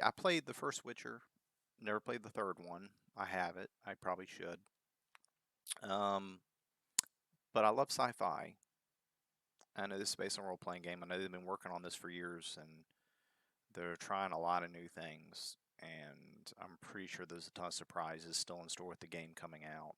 I played the first Witcher. Never played the third one. I have it. I probably should. But I love sci-fi. I know this is based on a role-playing game. I know they've been working on this for years, and they're trying a lot of new things. And I'm pretty sure there's a ton of surprises still in store with the game coming out.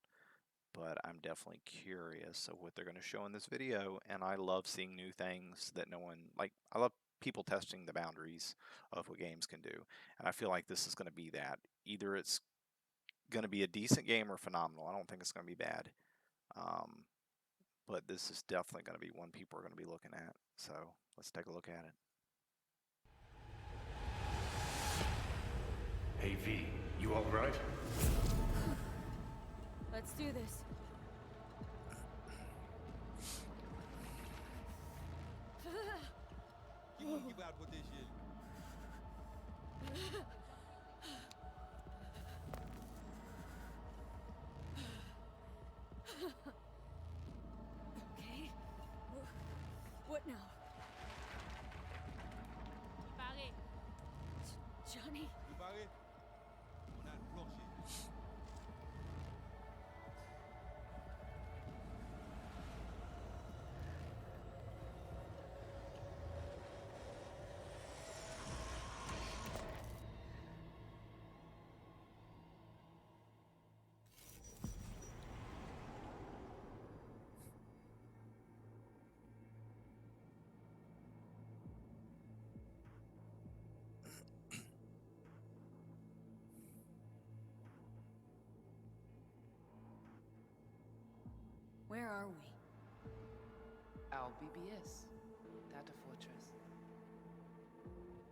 But I'm definitely curious of what they're going to show in this video. And I love seeing new things that no one, like, I love people testing the boundaries of what games can do. And I feel like this is going to be that. Either it's going to be a decent game or phenomenal. I don't think it's going to be bad. But this is definitely going to be one people are going to be looking at. So let's take a look at it. Hey V, you alright? Let's do this. Give out what this is. Okay. What now? Pague. Johnny? You pague? On a bullshit. Where are we? Our BBS, Data Fortress.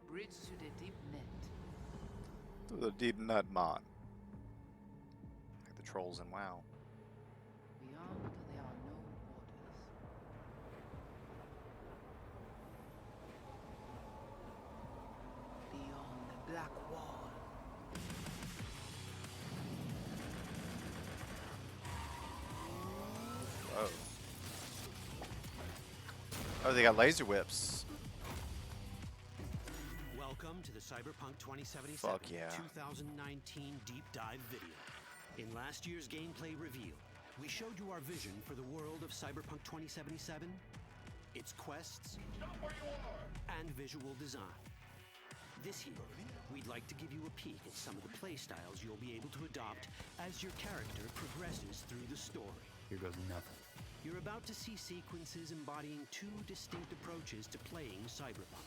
Bridge to the deep net. To the deep nut mod. Like the trolls in WoW. Beyond, there are no borders. Beyond the black wall. Whoa. Oh, they got laser whips. Welcome to the Cyberpunk 2077 Fuck yeah. 2019 deep dive video. In last year's gameplay reveal, we showed you our vision for the world of Cyberpunk 2077, its quests, and visual design. This year, we'd like to give you a peek at some of the playstyles you'll be able to adopt as your character progresses through the story. Here goes nothing. You're about to see sequences embodying two distinct approaches to playing Cyberpunk.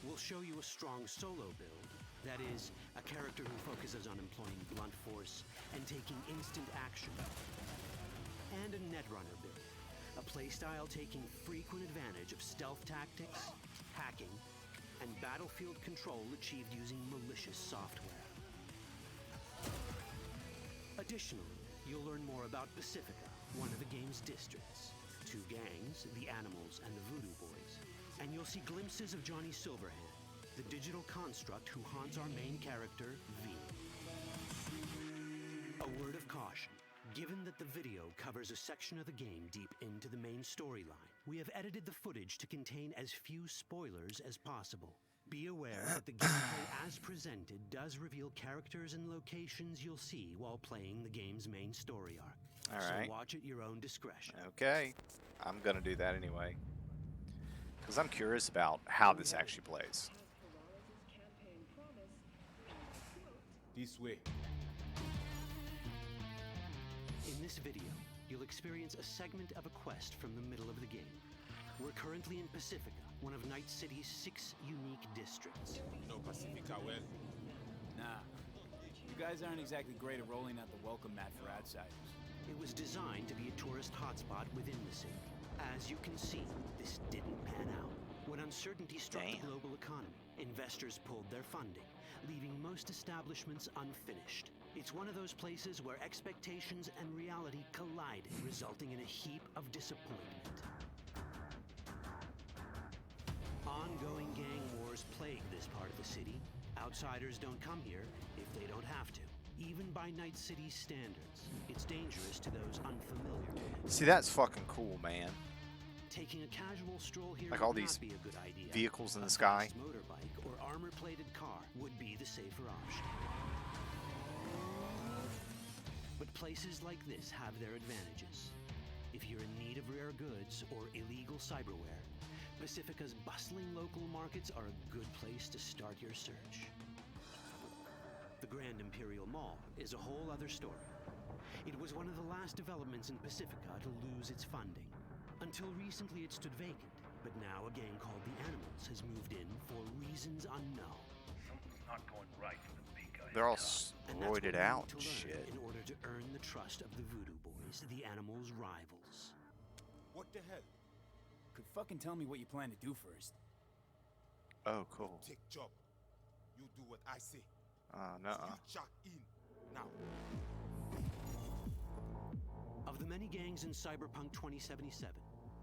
We'll show you a strong solo build, that is, a character who focuses on employing blunt force and taking instant action. And a netrunner build, a playstyle taking frequent advantage of stealth tactics, hacking, and battlefield control achieved using malicious software. Additionally, you'll learn more about Pacifica, one of the game's districts, two gangs, the Animals and the Voodoo Boys, and you'll see glimpses of Johnny Silverhand, the digital construct who haunts our main character, V. A word of caution. Given that the video covers a section of the game deep into the main storyline, we have edited the footage to contain as few spoilers as possible. Be aware that the gameplay as presented does reveal characters and locations you'll see while playing the game's main story arc. All right. So watch at your own discretion. Okay. I'm going to do that anyway. Because I'm curious about how this actually plays. This way. In this video, you'll experience a segment of a quest from the middle of the game. We're currently in Pacifica, one of Night City's 6 unique districts. You know Pacifica well? Nah. You guys aren't exactly great at rolling out the welcome mat for outsiders. It was designed to be a tourist hotspot within the city. As you can see, this didn't pan out. When uncertainty struck the global economy, investors pulled their funding, leaving most establishments unfinished. It's one of those places where expectations and reality collided, resulting in a heap of disappointment. Ongoing gang wars plague this part of the city. Outsiders don't come here if they don't have to. Even by Night City's standards, it's dangerous to those unfamiliar with it. See, that's fucking cool, man. Taking a casual stroll here Like all would these not be a good idea. vehicles in the A sky. fast motorbike or armor-plated car would be the safer option. But places like this have their advantages. If you're in need of rare goods or illegal cyberware, Pacifica's bustling local markets are a good place to start your search. The Grand Imperial Mall is a whole other story. It was one of the last developments in Pacifica to lose its funding. Until recently it stood vacant, but now a gang called the Animals has moved in for reasons unknown. Something's not going right for the big guy. They're all And that's what we roided need out to and learn shit. in order to earn the trust of the Voodoo Boys, the Animals' rivals. What the hell? Could fucking tell me what you plan to do first. Oh, cool. Take job. You do what I say. Nuh-uh. You check in now. Of the many gangs in Cyberpunk 2077,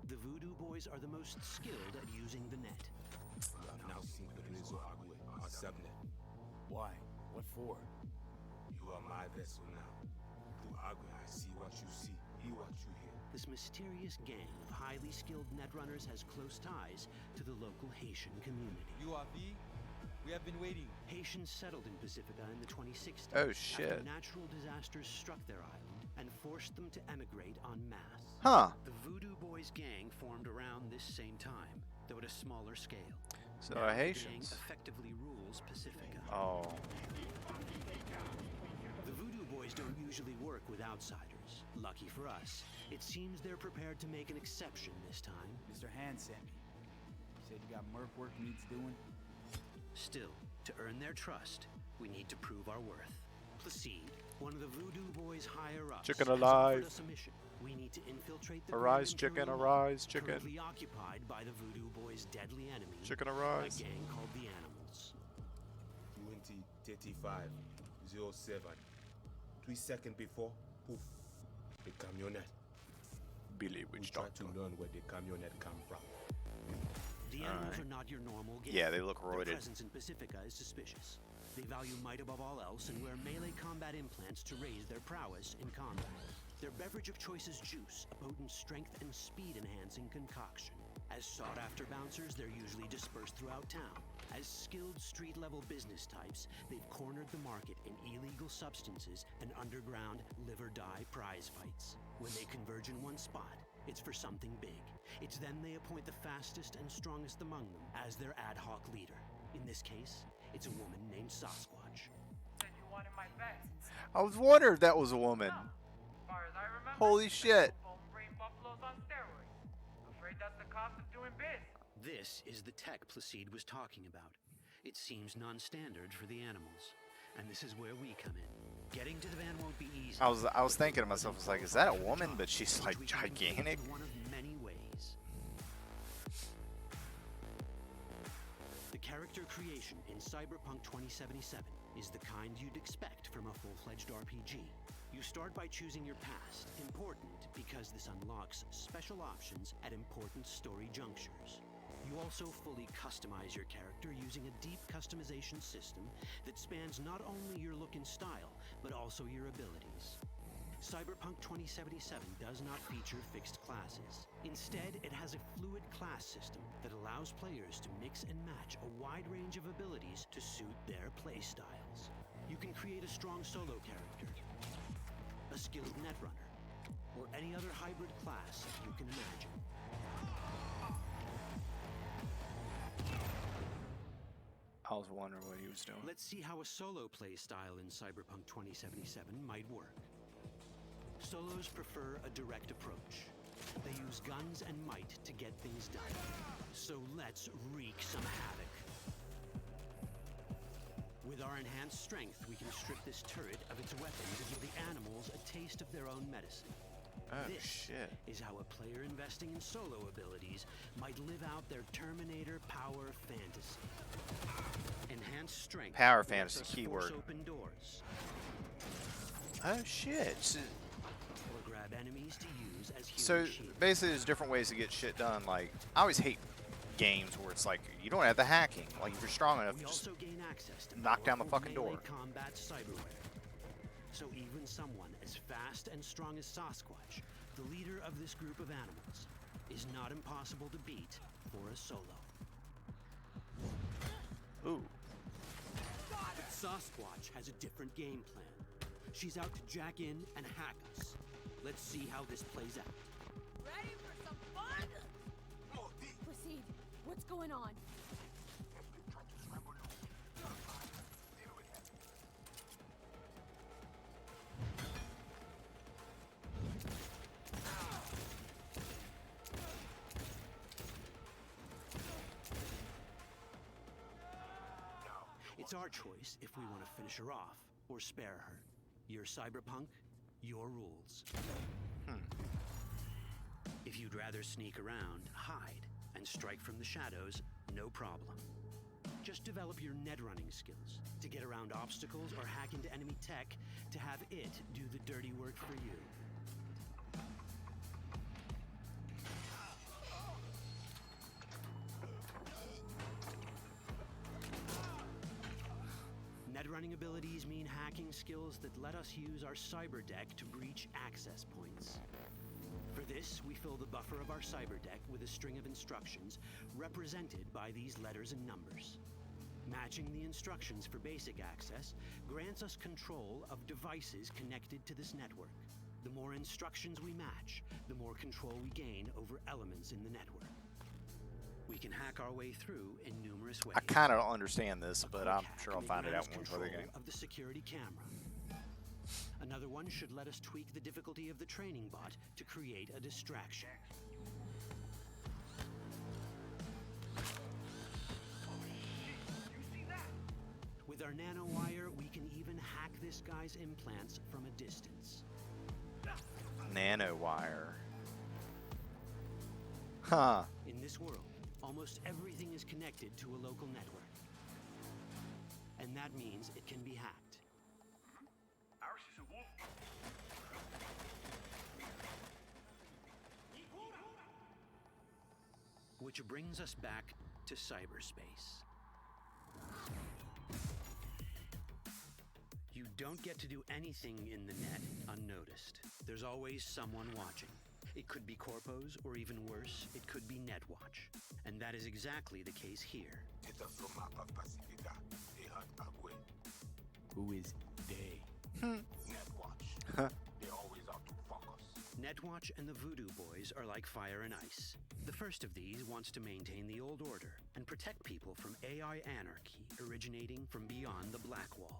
the Voodoo Boys are the most skilled at using the net. You have now seen the Rezo Agwe, our subnet. Why? What for? You are my vessel now. Through Agwe, I see what you see, hear what you hear. This mysterious gang of highly skilled netrunners has close ties to the local Haitian community. You are V. We have been waiting. Haitians settled in Pacifica in the 2060s Oh, after shit. natural disasters struck their island and forced them to emigrate en masse. Huh. The Voodoo Boys gang formed around this same time, though at a smaller scale. So Now the Haitians. gang effectively rules Pacifica. Oh. The Voodoo Boys don't usually work with outsiders. Lucky for us, it seems they're prepared to make an exception this time. Mr. Hand sent me. Said you got merc work needs doing. Still, to earn their trust, we need to prove our worth. Placide, one of the Voodoo Boys higher-ups, Chicken has alive. offered us a mission. We need to infiltrate the Arise, Grand chicken, Imperial Mall, arise, chicken. currently occupied by the Voodoo Boys' deadly enemy, Chicken a arise. gang called the Animals. 2035 07. 3 seconds before, poof, the camionette. Billy We Witch try Doctor. to learn where the camionette come from. The Animals Alright. are not your normal gang. Yeah, they look Their roided. presence in Pacifica is suspicious. They value might above all else and wear melee combat implants to raise their prowess in combat. Their beverage of choice is juice, a potent strength and speed-enhancing concoction. As sought-after bouncers, they're usually dispersed throughout town. As skilled street-level business types, they've cornered the market in illegal substances and underground live-or-die prize fights. When they converge in one spot, it's for something big. It's then they appoint the fastest and strongest among them as their ad hoc leader. In this case, it's a woman named Sasquatch. Said you wanted my bets. I was wondering if that was a woman. As far as I remember, Holy shit. bone brain buffaloes on steroids. Afraid that's the cost of doing biz. This is the tech Placide was talking about. It seems non-standard for the Animals. And this is where we come in. Getting to the van won't be easy. I was thinking to myself, I was like, is that a woman? But she's like which we can do gigantic. in one of many ways. The character creation in Cyberpunk 2077 is the kind you'd expect from a full-fledged RPG. You start by choosing your past, important because this unlocks special options at important story junctures. You also fully customize your character using a deep customization system that spans not only your look and style, but also your abilities. Cyberpunk 2077 does not feature fixed classes. Instead, it has a fluid class system that allows players to mix and match a wide range of abilities to suit their playstyles. You can create a strong solo character, a skilled netrunner, or any other hybrid class you can imagine. I was wondering what he was doing. Let's see how a solo playstyle in Cyberpunk 2077 might work. Solos prefer a direct approach. They use guns and might to get things done. So let's wreak some havoc. With our enhanced strength, we can strip this turret of its weapons and give the Animals a taste of their own medicine. Oh This shit. is how a player investing in solo abilities might live out their Terminator power fantasy. Enhanced strength. Power lets fantasy us keyword. force open doors Oh shit. or grab enemies to use as human So shields. basically, there's different ways to get shit done. Like, I always hate games where it's like you don't have the hacking. Like, if you're strong enough, We just also gain access to knock down the powerful fucking melee door. combat cyberware. So even someone as fast and strong as Sasquatch, the leader of this group of animals, is not impossible to beat for a solo. ooh. Sasquatch has a different game plan. She's out to jack in and hack us. Let's see how this plays out. Ready for some fun? Proceed. What's going on? It's our choice if we want to finish her off or spare her. You're Cyberpunk, your rules. If you'd rather sneak around, hide, and strike from the shadows, no problem. Just develop your net running skills to get around obstacles or hack into enemy tech to have it do the dirty work for you. Net running abilities mean hacking skills that let us use our cyber deck to breach access points. For this, we fill the buffer of our cyber deck with a string of instructions represented by these letters and numbers. Matching the instructions for basic access grants us control of devices connected to this network. The more instructions we match, the more control we gain over elements in the network. We can hack our way through in numerous ways. I kind of don't understand this, but I'm sure I'll may find it grant out us when we play the control game. of the security camera. Another one should let us tweak the difficulty of the training bot to create a distraction. With our nanowire, we can even hack this guy's implants from a distance. Nanowire. Huh. In this world, almost everything is connected to a local network. And that means it can be hacked. Ours is a wolf. Which brings us back to cyberspace. You don't get to do anything in the net unnoticed. There's always someone watching. It could be corpos, or even worse, it could be Netwatch. And that is exactly the case here. Who is they? Netwatch. They always out to fuck us. Netwatch and the Voodoo Boys are like fire and ice. The first of these wants to maintain the old order and protect people from AI anarchy originating from beyond the Black Wall.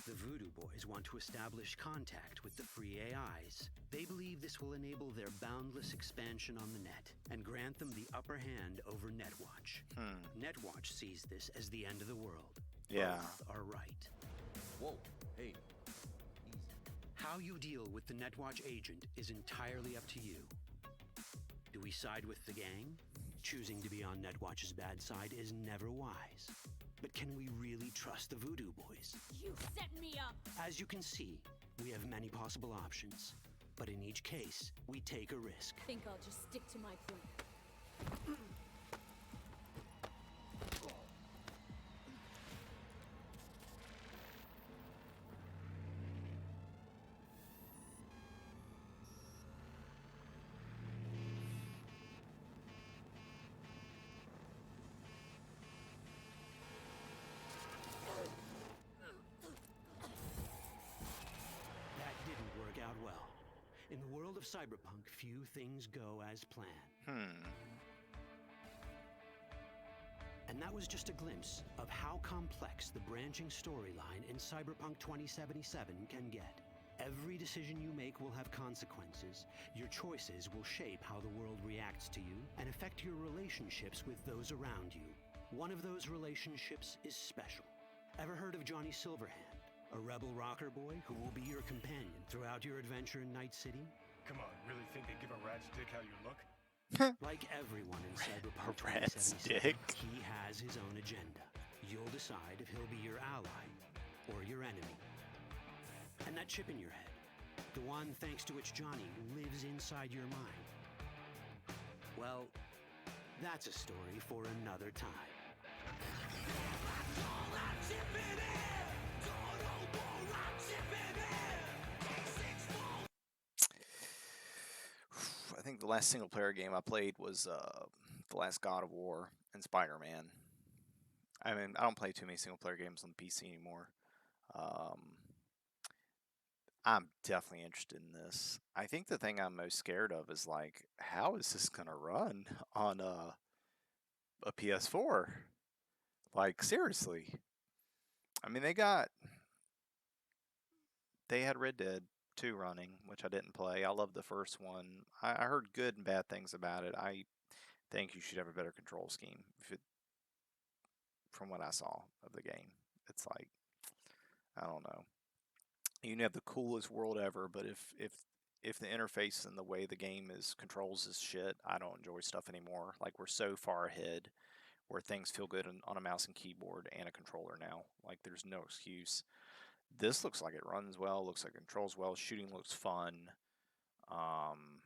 The Voodoo Boys want to establish contact with the free AIs. They believe this will enable their boundless expansion on the net and grant them the upper hand over Netwatch. Netwatch sees this as the end of the world. Yeah. Both are right. Whoa, hey. How you deal with the Netwatch agent is entirely up to you. Do we side with the gang? Choosing to be on Netwatch's bad side is never wise. But can we really trust the Voodoo Boys? You set me up! As you can see, we have many possible options. But in each case, we take a risk. Think I'll just stick to my plan. That didn't work out well. In the world of Cyberpunk, few things go as planned. And that was just a glimpse of how complex the branching storyline in Cyberpunk 2077 can get. Every decision you make will have consequences. Your choices will shape how the world reacts to you and affect your relationships with those around you. One of those relationships is special. Ever heard of Johnny Silverhand, a rebel rocker boy who will be your companion throughout your adventure in Night City? Come on, really think they give a rat's dick how you look? Like everyone in Cyberpunk rat's 2077, dick. he has his own agenda. You'll decide if he'll be your ally or your enemy. And that chip in your head, the one thanks to which Johnny lives inside your mind. Well, that's a story for another time. I think the last single player game I played was the last God of War and Spider-Man. I mean, I don't play too many single player games on the PC anymore. Um, I'm definitely interested in this. I think the thing I'm most scared of is like, how is this gonna run on a PS4? Like seriously. I mean, they had Red Dead 2 running, which I didn't play. I loved the first one. I heard good and bad things about it. I think you should have a better control scheme. From what I saw of the game, it's like I don't know. You can have the coolest world ever, but if the interface and the way the game is controls is shit, I don't enjoy stuff anymore. Like we're so far ahead where things feel good on a mouse and keyboard and a controller now. Like there's no excuse. This looks like it runs well, looks like it controls well, shooting looks fun. Um,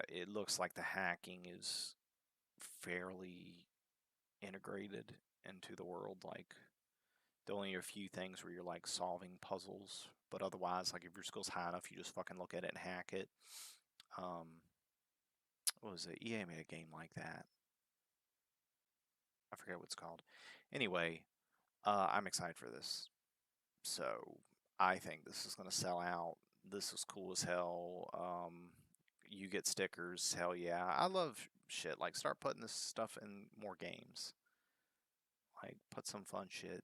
it looks like the hacking is fairly integrated into the world. Like there are only a few things where you're like solving puzzles, but otherwise, like if your skill's high enough, you just fucking look at it and hack it. Um, what was it? EA made a game like that. I forget what it's called. Anyway, I'm excited for this. So I think this is gonna sell out. This is cool as hell. You get stickers. Hell yeah. I love shit. Like start putting this stuff in more games. Like put some fun shit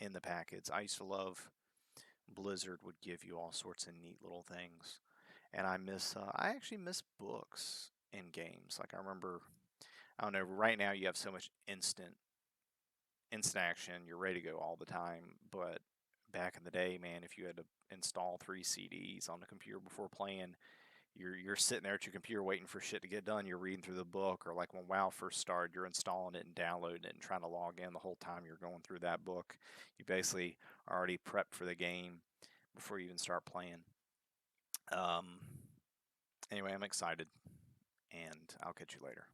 in the packets. I used to love Blizzard would give you all sorts of neat little things. And I actually miss books in games. Like I remember, I don't know, right now you have so much instant action, you're ready to go all the time. But back in the day, man, if you had to install 3 CDs on the computer before playing, you're sitting there at your computer waiting for shit to get done. You're reading through the book, or like when WoW first started, you're installing it and downloading it and trying to log in the whole time you're going through that book. You basically are already prepped for the game before you even start playing. Um, anyway, I'm excited, and I'll catch you later.